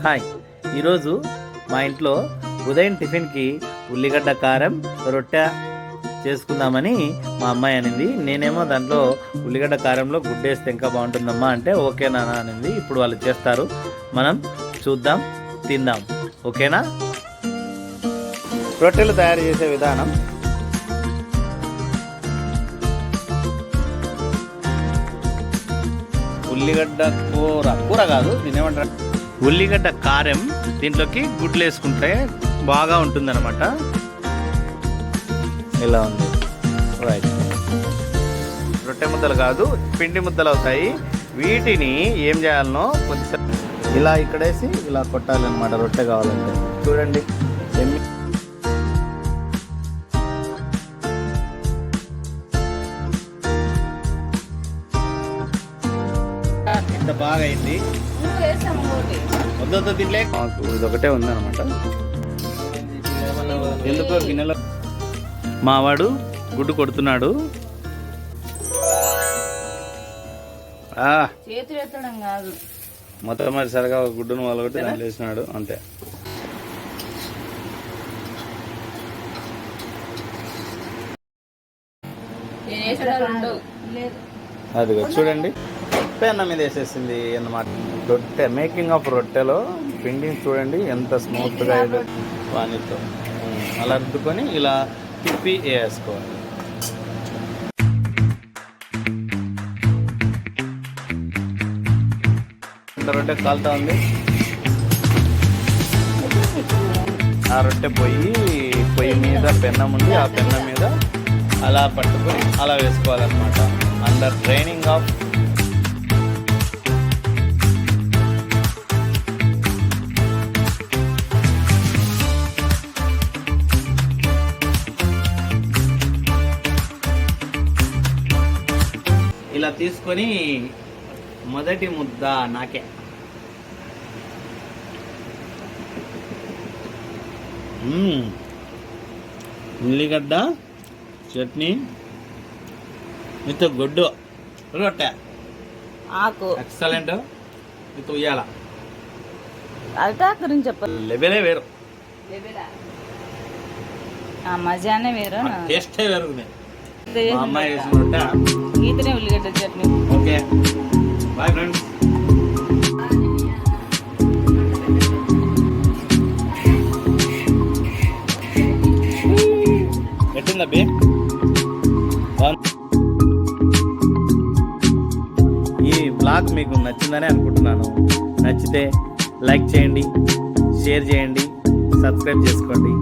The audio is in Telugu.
హాయ్, ఈరోజు మా ఇంట్లో ఉదయం టిఫిన్కి ఉల్లిగడ్డ కారం రొట్టె చేసుకుందామని మా అమ్మాయి అనింది. నేనేమో దాంట్లో ఉల్లిగడ్డ కారంలో గుడ్డేస్తే ఇంకా బాగుంటుందమ్మా అంటే ఓకేనా అనింది. ఇప్పుడు వాళ్ళు చేస్తారు, మనం చూద్దాం, తిందాం. ఓకేనా? రొట్టెలు తయారు చేసే విధానం. ఉల్లిగడ్డ కూర కాదు, దీనేమంటారు, ఉల్లిగడ్డ కారం. దీంట్లోకి గుడ్లు వేసుకుంటే బాగా ఉంటుందన్నమాట. ఇలా ఉంది, రైట్. రొట్టె ముద్దలు కాదు, పిండి ముద్దలు అవుతాయి. వీటిని ఏం చేయాలనో కొంచెం ఇలా ఇక్కడేసి ఇలా కొట్టాలన్నమాట రొట్టె కావాలంటే. చూడండి ఎంత బాగా అయింది. వద్ద తినలే, ఇదొకటే ఉంది అనమాట. ఎందుకో గిన్నెలో మావాడు గుడ్డు కొడుతున్నాడు. మొట్టమొదటిసారిగా గుడ్డును మొదలుగొట్టి దాన్ని వేసినాడు, అంతే. అదిగో చూడండి, పెన్న మీద వేసేసింది అన్నమాట. రొట్టె మేకింగ్ ఆఫ్ రొట్టెలో పిండిని చూడండి ఎంత స్మూత్గా పానీతో అలా రుద్దుకొని ఇలా తిప్పి వేసుకోవాలి. రొట్టె కాలుతా ఉంది. ఆ రొట్టె పొయ్యి మీద పెన్నం ఉంది, ఆ పెన్నం మీద అలా పట్టుకొని అలా వేసుకోవాలన్నమాట. అండర్ ట్రైనింగ్ ఆఫ్ ఇలా తీసుకొని మొదటి ముద్ద నాకే. ఉల్లిగడ్డ చట్నీ విత్ గుడ్డు రొట్టె ఆకు ఎక్సలెంట్. విత్ ఉయ్యాల గురించి చెప్పాలి. లెవెలే వేరు, మజానే వేరు, టేస్టే వేరు. మా అమ్మాయి వేసిన రొట్టె ఈతనే ఉల్లిగడ్డ చట్నీ. Okay, bye friends. ఎట్టిందబ్బి? ఈ బ్లాగ్ మీకు నచ్చిందని అనుకుంటున్నాను. నచ్చితే లైక్ చేయండి, షేర్ చేయండి, సబ్స్క్రైబ్ చేసుకోండి.